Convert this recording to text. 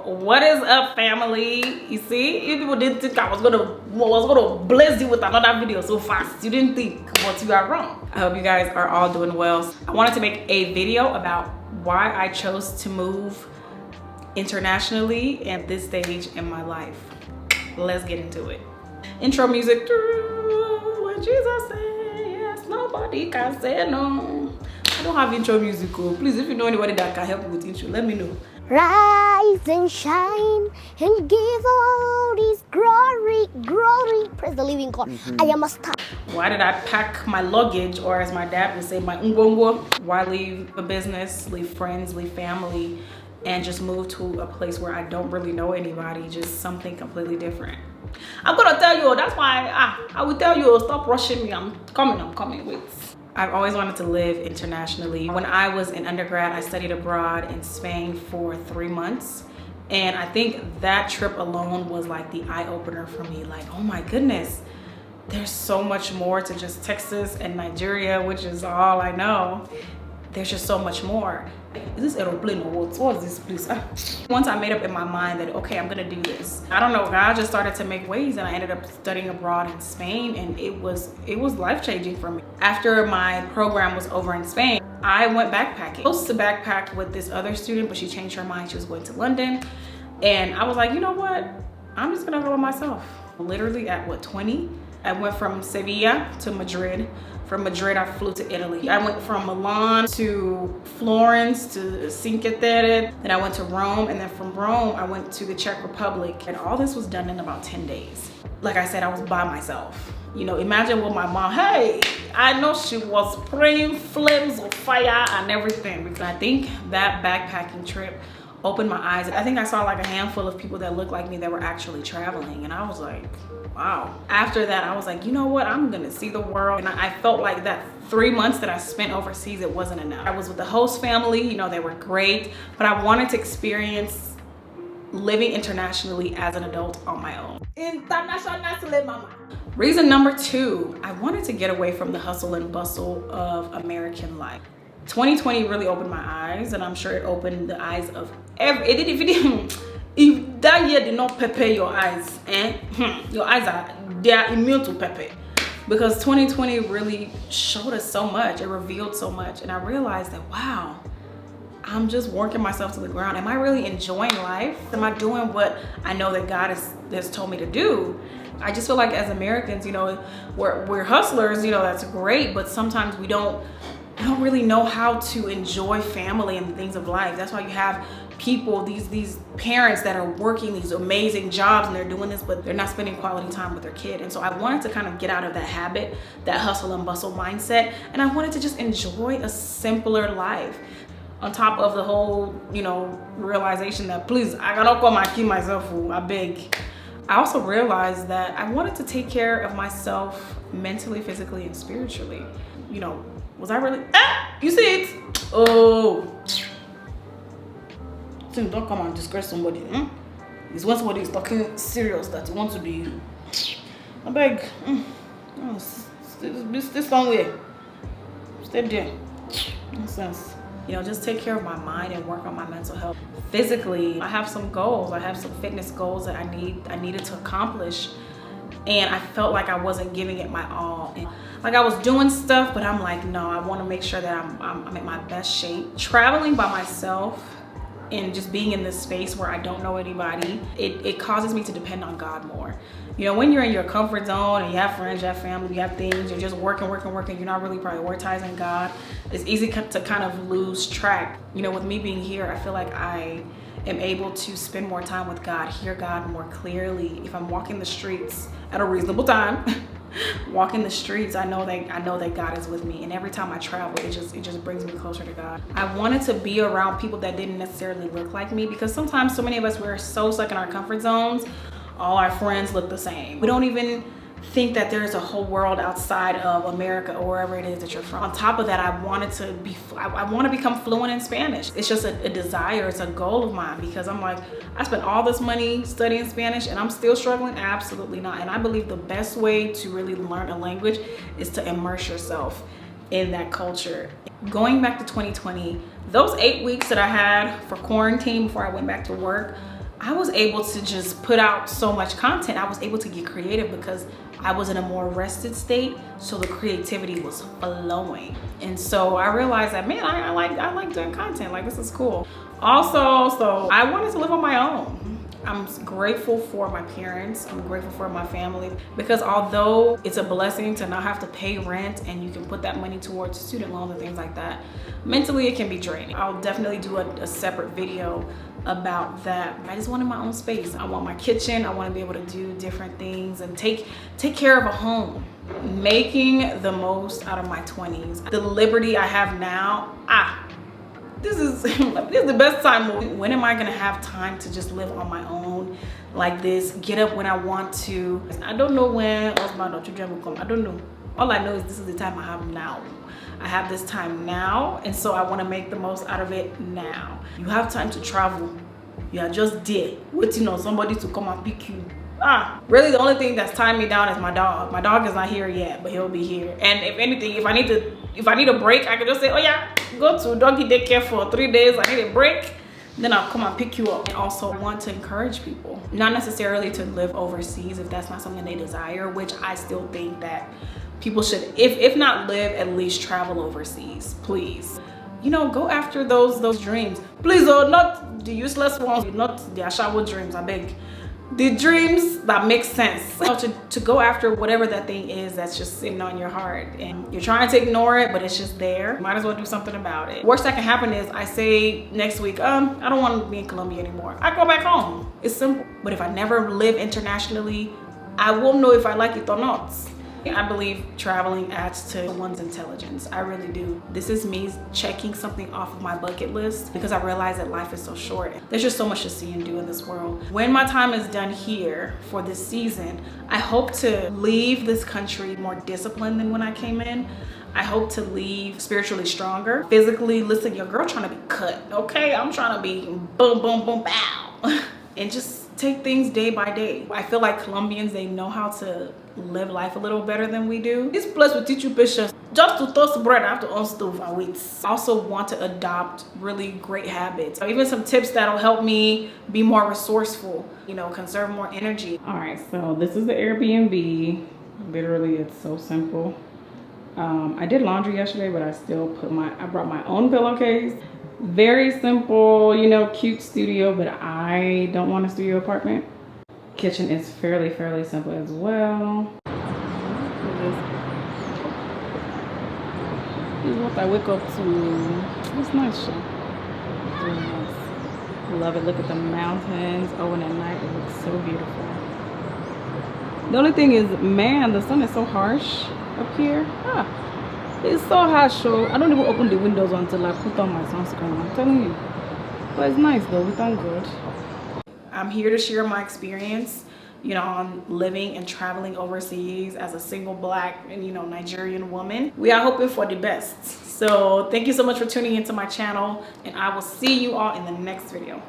What is up, family? You see, you people didn't think I was gonna bless you with another video so fast. You didn't think, but you are wrong. I hope you guys are all doing well. I wanted to make a video about why I chose to move internationally at this stage in my life. Let's get into it. Intro music. When Jesus said yes, nobody can say no. I don't have intro music. Please, if you know anybody that can help me with intro, let me know. Rise and shine and give all this glory, glory. Praise the living God. I am a star. Why did I pack my luggage, or as my dad would say, my ngwongwo? Why leave a business, leave friends, leave family, and just move to a place where I don't really know anybody, just something completely different? I'm gonna tell you, that's why I will tell you, stop rushing me. I'm coming, wait. I've always wanted to live internationally. When I was in undergrad, I studied abroad in Spain for 3 months. And I think that trip alone was like the eye-opener for me. Like, oh my goodness, there's so much more to just Texas and Nigeria, which is all I know. There's just so much more. Is this aeroplane or what? What is this place? Once I made up in my mind that, okay, I'm gonna do this. I don't know, God just started to make ways, and I ended up studying abroad in Spain, and it was life-changing for me. After my program was over in Spain, I went backpacking. I was supposed to backpack with this other student, but she changed her mind. She was going to London. And I was like, you know what? I'm just gonna go by myself. Literally at what, 20? I went from Sevilla to Madrid. From Madrid, I flew to Italy. I went from Milan to Florence to Cinque Terre. Then I went to Rome, and then from Rome, I went to the Czech Republic. And all this was done in about 10 days. Like I said, I was by myself. You know, imagine what my mom, hey, I know she was praying flames of fire and everything. Because I think that backpacking trip opened my eyes. I think I saw like a handful of people that looked like me that were actually traveling. And I was like, wow. After that, I was like, you know what? I'm gonna see the world. And I felt like that 3 months that I spent overseas, it wasn't enough. I was with the host family, you know, they were great, but I wanted to experience living internationally as an adult on my own. Internationally, mama. Reason number 2, I wanted to get away from the hustle and bustle of American life. 2020 really opened my eyes, and I'm sure it opened the eyes of if that year did not prepare your eyes, your eyes they are immune to pepper. Because 2020 really showed us so much, it revealed so much, and I realized that, wow, I'm just working myself to the ground. Am I really enjoying life? Am I doing what I know that God has told me to do? I just feel like as Americans, you know, we're hustlers, you know, that's great, but sometimes we don't really know how to enjoy family and the things of life. That's why you have people, these parents that are working these amazing jobs, and they're doing this, but they're not spending quality time with their kid. And so I wanted to kind of get out of that habit, that hustle and bustle mindset, and I wanted to just enjoy a simpler life. On top of the whole, you know, realization that, please, I cannot call my kid myself, I beg. I also realized that I wanted to take care of myself mentally, physically, and spiritually. You know, was I really, you see it? Oh, don't come and disgrace somebody. It's when somebody is talking serious that you want to be, I beg, stay somewhere, stay there, nonsense. You know, just take care of my mind and work on my mental health. Physically, I have some goals. I have some fitness goals that I needed to accomplish. And I felt like I wasn't giving it my all. And like I was doing stuff, but I'm like, no, I want to make sure that I'm in my best shape. Traveling by myself and just being in this space where I don't know anybody, it causes me to depend on God more. You know, when you're in your comfort zone and you have friends, you have family, you have things, you're just working, you're not really prioritizing God, it's easy to kind of lose track. You know, with me being here, I feel like I am able to spend more time with God, hear God more clearly. If I'm walking the streets at a reasonable time, walking the streets, I know that God is with me, and every time I travel, it just brings me closer to God. I wanted to be around people that didn't necessarily look like me, because sometimes so many of us, we're so stuck in our comfort zones. All our friends look the same. We don't even think that there's a whole world outside of America or wherever it is that you're from. On top of that, I want to become fluent in Spanish. It's just a desire, it's a goal of mine, because I'm like, I spent all this money studying Spanish and I'm still struggling? Absolutely not. And I believe the best way to really learn a language is to immerse yourself in that culture. Going back to 2020, those 8 weeks that I had for quarantine before I went back to work, I was able to just put out so much content. I was able to get creative because I was in a more rested state, so the creativity was flowing. And so I realized that, man, I like doing content. Like, this is cool. Also, so I wanted to live on my own. I'm grateful for my parents. I'm grateful for my family, because although it's a blessing to not have to pay rent and you can put that money towards student loans and things like that, mentally it can be draining. I'll definitely do a separate video about that. I just wanted my own space. I want my kitchen. I want to be able to do different things and take care of a home. Making the most out of my 20s. The liberty I have now, this is the best time. When am I gonna have time to just live on my own like this, get up when I want to? I don't know when husband or children will come. I don't know. All I know is this is the time I have now. I have this time now, and so I want to make the most out of it now. You have time to travel. You are just there waiting on somebody to come and pick you. Really the only thing that's tying me down is my dog. My dog is not here yet, but he'll be here. And if anything, if I need a break, I can just say, oh yeah, go to doggy daycare for 3 days. I need a break. Then I'll come and pick you up. And also I want to encourage people, not necessarily to live overseas if that's not something they desire, which I still think that people should, if not live, at least travel overseas, please. You know, go after those dreams. Please, though, not the useless ones, not the ashawo dreams, I beg. The dreams that make sense. To go after whatever that thing is that's just sitting on your heart and you're trying to ignore it, but it's just there. Might as well do something about it. Worst that can happen is I say next week, I don't want to be in Colombia anymore. I go back home. It's simple. But if I never live internationally, I won't know if I like it or not. I believe traveling adds to one's intelligence. I really do. This is me checking something off of my bucket list because I realize that life is so short. There's just so much to see and do in this world. When my time is done here for this season, I hope to leave this country more disciplined than when I came in. I hope to leave spiritually stronger. Physically, listen, your girl trying to be cut, okay? I'm trying to be boom, boom, boom, bow. And just take things day by day. I feel like Colombians, they know how to live life a little better than we do. This place will teach you patience. Just to toast bread, I have to unstove and wait. I also want to adopt really great habits. Even some tips that'll help me be more resourceful, you know, conserve more energy. All right, so this is the Airbnb. Literally, it's so simple. I did laundry yesterday, but I brought my own pillowcase. Very simple, you know, cute studio, but I don't want a studio apartment. Kitchen is fairly simple as well. This is what I wake up to. It's nice. It's really nice. Love it. Look at the mountains. Oh, and at night it looks so beautiful. The only thing is, man, the sun is so harsh up here. It's so harsh, so I don't even open the windows until I put on my sunscreen. I'm telling you. But it's nice though. We thank God. I'm here to share my experience, you know, on living and traveling overseas as a single Black and, you know, Nigerian woman. We are hoping for the best. So thank you so much for tuning into my channel, and I will see you all in the next video.